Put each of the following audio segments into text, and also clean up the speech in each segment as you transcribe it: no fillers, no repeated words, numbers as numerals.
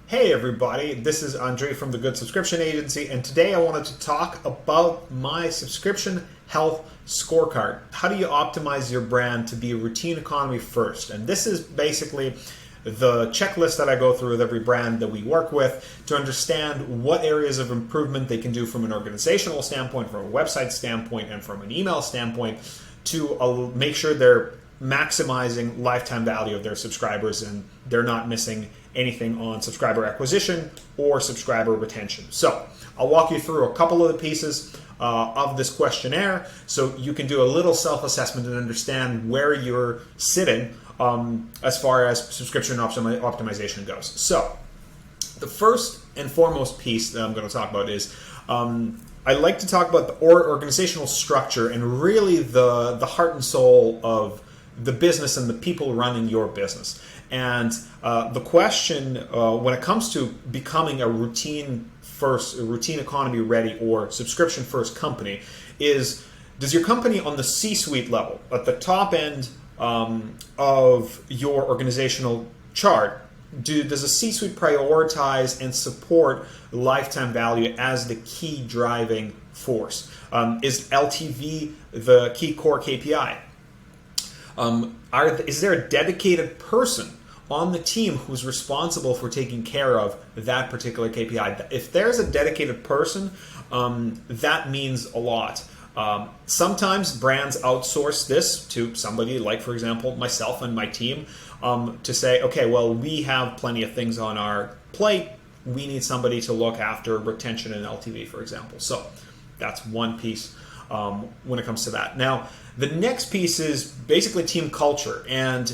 Hey everybody, this is Andriy from the Good Subscription Agency, and today I wanted to talk about my subscription health scorecard. How do you optimize your brand to be routine economy first? And this is basically the checklist that I go through with every brand that we work with to understand what areas of improvement they can do from an organizational standpoint, from a website standpoint, and from an email standpoint to make sure they're maximizing lifetime value of their subscribers and they're not missing anything on subscriber acquisition or subscriber retention. So I'll walk you through a couple of the pieces of this questionnaire so you can do a little self-assessment and understand where you're sitting as far as subscription optimization goes. So the first and foremost piece that I'm going to talk about is I like to talk about the organizational structure and really the heart and soul of the business and the people running your business. And the question when it comes to becoming a routine economy ready or subscription first company is, does your company on the C-suite level, at the top end of your organizational chart, does a C-suite prioritize and support lifetime value as the key driving force? Is LTV the key core KPI? Is there a dedicated person on the team who's responsible for taking care of that particular KPI? If there's a dedicated person, that means a lot. Sometimes brands outsource this to somebody like, for example, myself and my team to say, okay, well, we have plenty of things on our plate. We need somebody to look after retention and LTV, for example. So that's one piece when it comes to that. Now, the next piece is basically team culture. And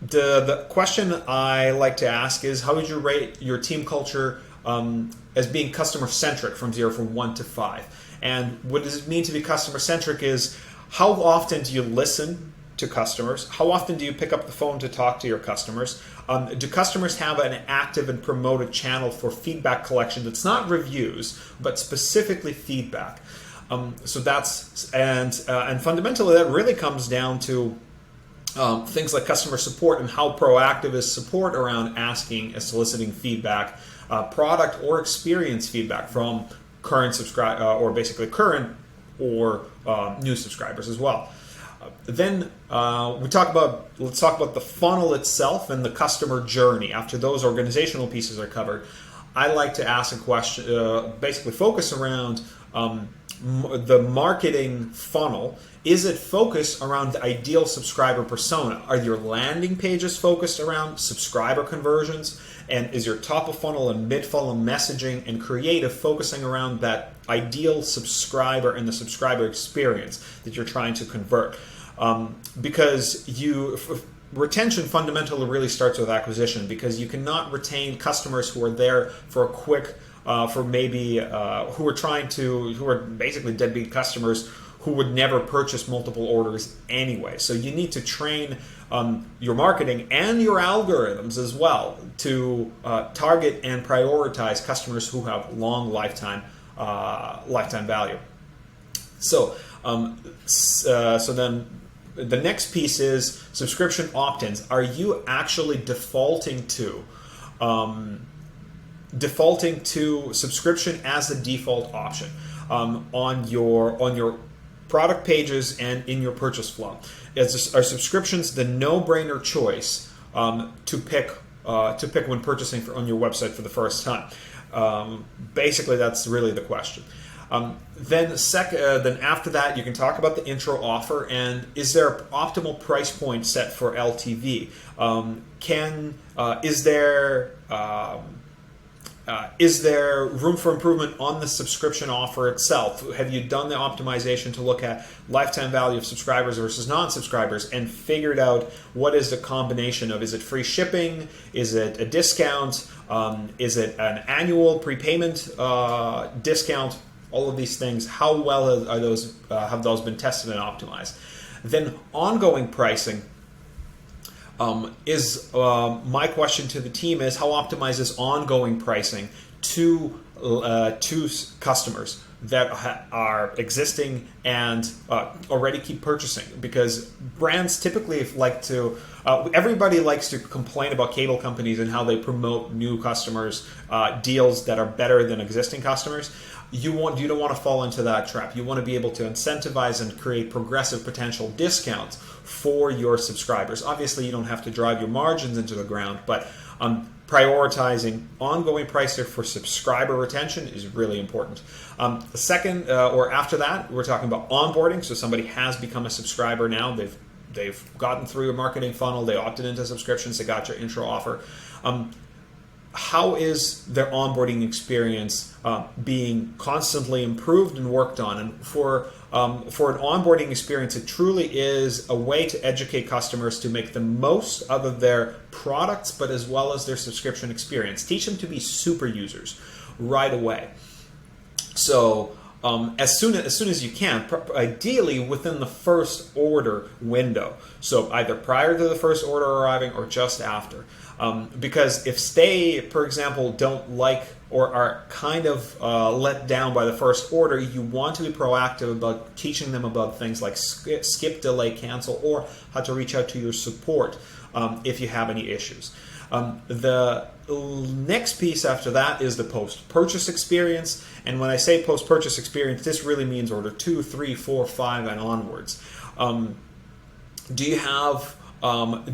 the question I like to ask is, how would you rate your team culture as being customer-centric from 1 to 5? And what does it mean to be customer-centric is, how often do you listen to customers? How often do you pick up the phone to talk to your customers? Do customers have an active and promoted channel for feedback collection that's not reviews, but specifically feedback? So that's, and fundamentally that really comes down to things like customer support and how proactive is support around asking and soliciting feedback, product or experience feedback from current or basically current or new subscribers as well. Then let's talk about the funnel itself and the customer journey. After those organizational pieces are covered, I like to ask a question, basically focus around the marketing funnel. Is it focused around the ideal subscriber persona? Are your landing pages focused around subscriber conversions? And is your top of funnel and mid funnel messaging and creative focusing around that ideal subscriber and the subscriber experience that you're trying to convert? Because retention fundamentally really starts with acquisition, because you cannot retain customers who are there for a quick who are basically deadbeat customers who would never purchase multiple orders anyway. So you need to train your marketing and your algorithms as well to target and prioritize customers who have long lifetime value. So then the next piece is subscription opt-ins. Are you actually defaulting to subscription as the default option on your product pages and in your purchase flow? Are subscriptions the no-brainer choice to pick when purchasing on your website for the first time? Basically, that's really the question. Then after that, you can talk about the intro offer, and is there an optimal price point set for LTV? Is there room for improvement on the subscription offer itself? Have you done the optimization to look at lifetime value of subscribers versus non-subscribers and figured out what is the combination of, is it free shipping? Is it a discount? Is it an annual prepayment discount? All of these things, how well have those been tested and optimized? Then ongoing pricing. My question to the team is, how optimized is ongoing pricing to customers that are existing and already keep purchasing? Because brands typically like to Everybody likes to complain about cable companies and how they promote new customers, deals that are better than existing customers. You don't want to fall into that trap. You want to be able to incentivize and create progressive potential discounts for your subscribers. Obviously, you don't have to drive your margins into the ground, but prioritizing ongoing pricing for subscriber retention is really important. The second, or after that, we're talking about onboarding. So somebody has become a subscriber now. They've gotten through a marketing funnel. They opted into subscriptions. They got your intro offer. How is their onboarding experience being constantly improved and worked on? And for an onboarding experience, it truly is a way to educate customers to make the most out of their products, but as well as their subscription experience. Teach them to be super users right away. So as soon as you can, ideally within the first order window. So either prior to the first order arriving or just after. Because if they, for example, don't like or are kind of let down by the first order, you want to be proactive about teaching them about things like skip, delay, cancel, or how to reach out to your support if you have any issues. The next piece after that is the post-purchase experience. And when I say post-purchase experience, this really means order 2, 3, 4, 5, and onwards. Do you have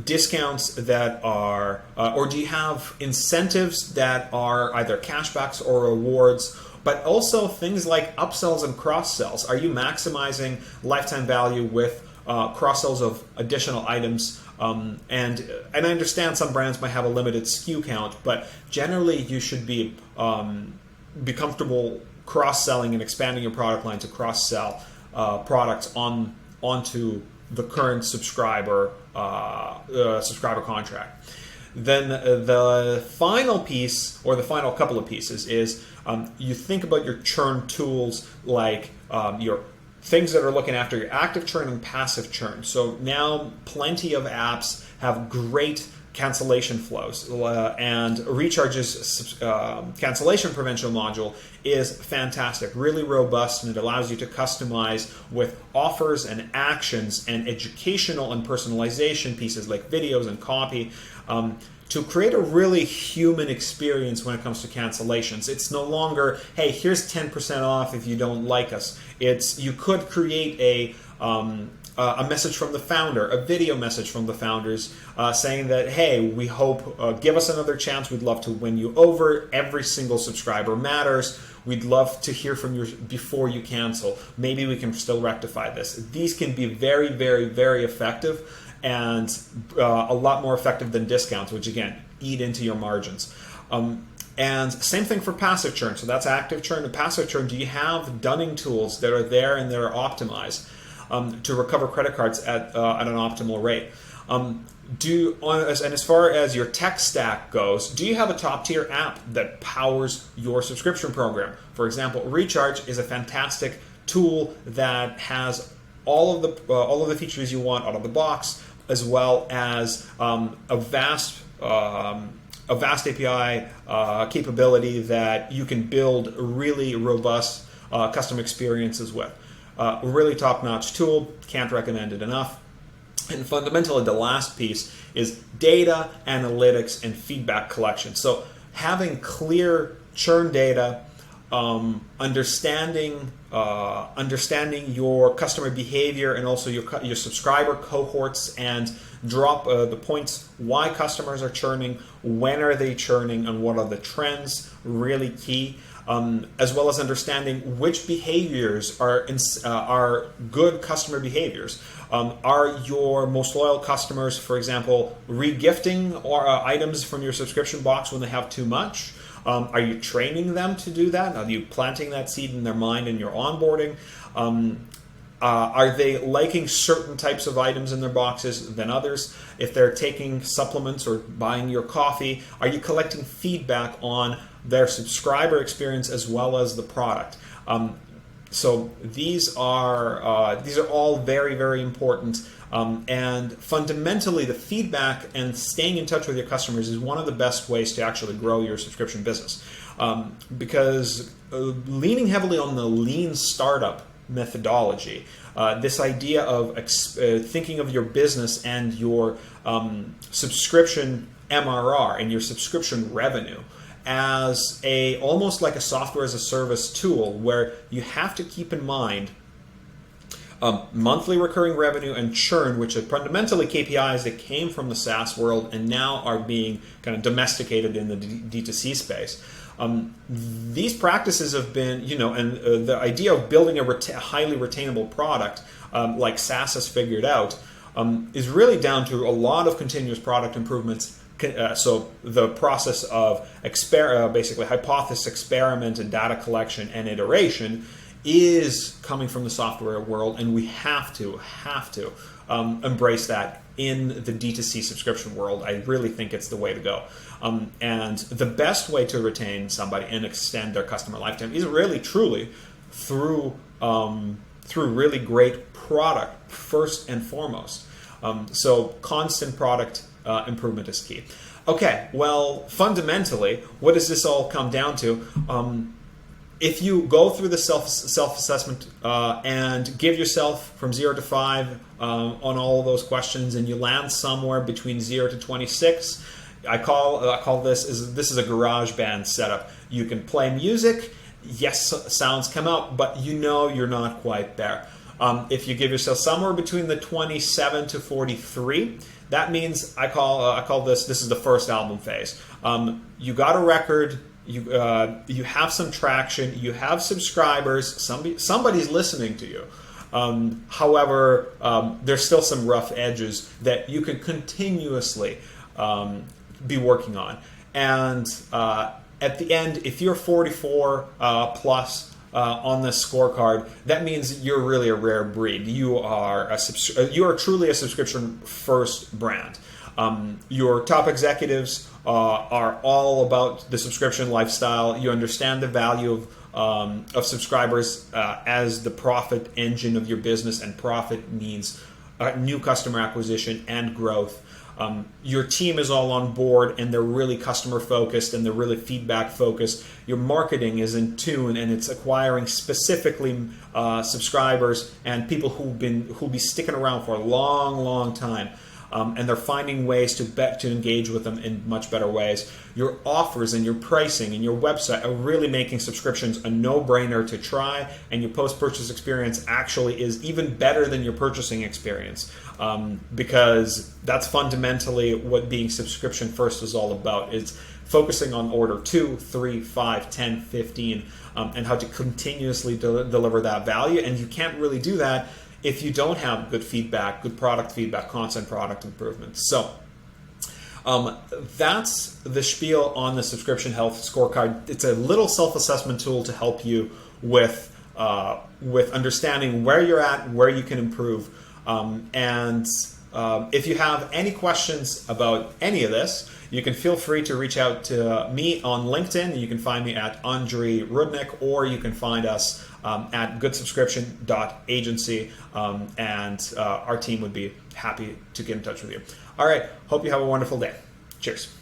discounts that are, or do you have incentives that are either cashbacks or rewards, but also things like upsells and cross-sells? Are you maximizing lifetime value with cross-sells of additional items? And I understand some brands might have a limited SKU count, but generally you should be comfortable cross-selling and expanding your product line to cross-sell products onto the current subscriber contract. Then the final piece, or the final couple of pieces, is you think about your churn tools, like your things that are looking after your active churn and passive churn. So now plenty of apps have great cancellation flows, and Recharge's cancellation prevention module is fantastic, really robust, and it allows you to customize with offers and actions and educational and personalization pieces like videos and copy to create a really human experience when it comes to cancellations. It's no longer, hey, here's 10% off if you don't like us. You could create a message from the founder, a video message from the founders saying that, hey, we hope, give us another chance. We'd love to win you over. Every single subscriber matters. We'd love to hear from you before you cancel. Maybe we can still rectify this. These can be very, very, very effective, and a lot more effective than discounts, which again, eat into your margins. And same thing for passive churn. So that's active churn and passive churn. Do you have dunning tools that are there and that are optimized to recover credit cards at an optimal rate? And as far as your tech stack goes, do you have a top tier app that powers your subscription program? For example, Recharge is a fantastic tool that has all of the features you want out of the box, as well as a vast API capability that you can build really robust custom experiences with. Really top-notch tool, can't recommend it enough. And fundamentally, the last piece is data, analytics, and feedback collection. So having clear churn data, understanding your customer behavior and also your subscriber cohorts, and drop the points why customers are churning, when are they churning, and what are the trends, really key. As well as understanding which behaviors are good customer behaviors. Are your most loyal customers, for example, re-gifting items from your subscription box when they have too much? Are you training them to do that? Are you planting that seed in their mind in your onboarding? Are they liking certain types of items in their boxes than others? If they're taking supplements or buying your coffee, are you collecting feedback on their subscriber experience as well as the product? So these are all very, very important. And fundamentally, the feedback and staying in touch with your customers is one of the best ways to actually grow your subscription business. Because leaning heavily on the lean startup methodology. This idea of thinking of your business and your subscription MRR and your subscription revenue as almost like a software as a service tool, where you have to keep in mind monthly recurring revenue and churn, which are fundamentally KPIs that came from the SaaS world and now are being kind of domesticated in the D2C space. These practices have been, and the idea of building a highly retainable product like SaaS has figured out is really down to a lot of continuous product improvements. So the process of basically hypothesis experiment and data collection and iteration is coming from the software world, and we have to embrace that in the D2C subscription world. I really think it's the way to go. And the best way to retain somebody and extend their customer lifetime is really, truly through really great product first and foremost. So constant product improvement is key. Okay, well, fundamentally, what does this all come down to? If you go through the self-assessment and give yourself from 0 to 5 on all of those questions, and you land somewhere between 0 to 26, I call this is a garage band setup. You can play music, yes, sounds come out, but you're not quite there. If you give yourself somewhere between the 27 to 43, that means I call this is the first album phase. You got a record. You have some traction, you have subscribers, somebody's listening to you. However, there's still some rough edges that you can continuously be working on. And at the end, if you're 44 plus on this scorecard, that means you're really a rare breed. You are truly a subscription first brand. Your top executives are all about the subscription lifestyle. You understand the value of subscribers as the profit engine of your business, and profit means new customer acquisition and growth. Your team is all on board, and they're really customer focused, and they're really feedback focused. Your marketing is in tune, and it's acquiring specifically subscribers and people who'll be sticking around for a long, long time. And they're finding ways to engage with them in much better ways. Your offers and your pricing and your website are really making subscriptions a no-brainer to try, and your post-purchase experience actually is even better than your purchasing experience, because that's fundamentally what being subscription first is all about. It's focusing on order 2, 3, 5, 10, 15, and how to continuously deliver that value. And you can't really do that if you don't have good feedback, good product feedback, constant product improvements. So that's the spiel on the subscription health scorecard. It's a little self-assessment tool to help you with understanding where you're at, where you can improve. And if you have any questions about any of this, you can feel free to reach out to me on LinkedIn. You can find me at Andriy Rudnyk, or you can find us at goodsubscription.agency, and our team would be happy to get in touch with you. All right, hope you have a wonderful day. Cheers.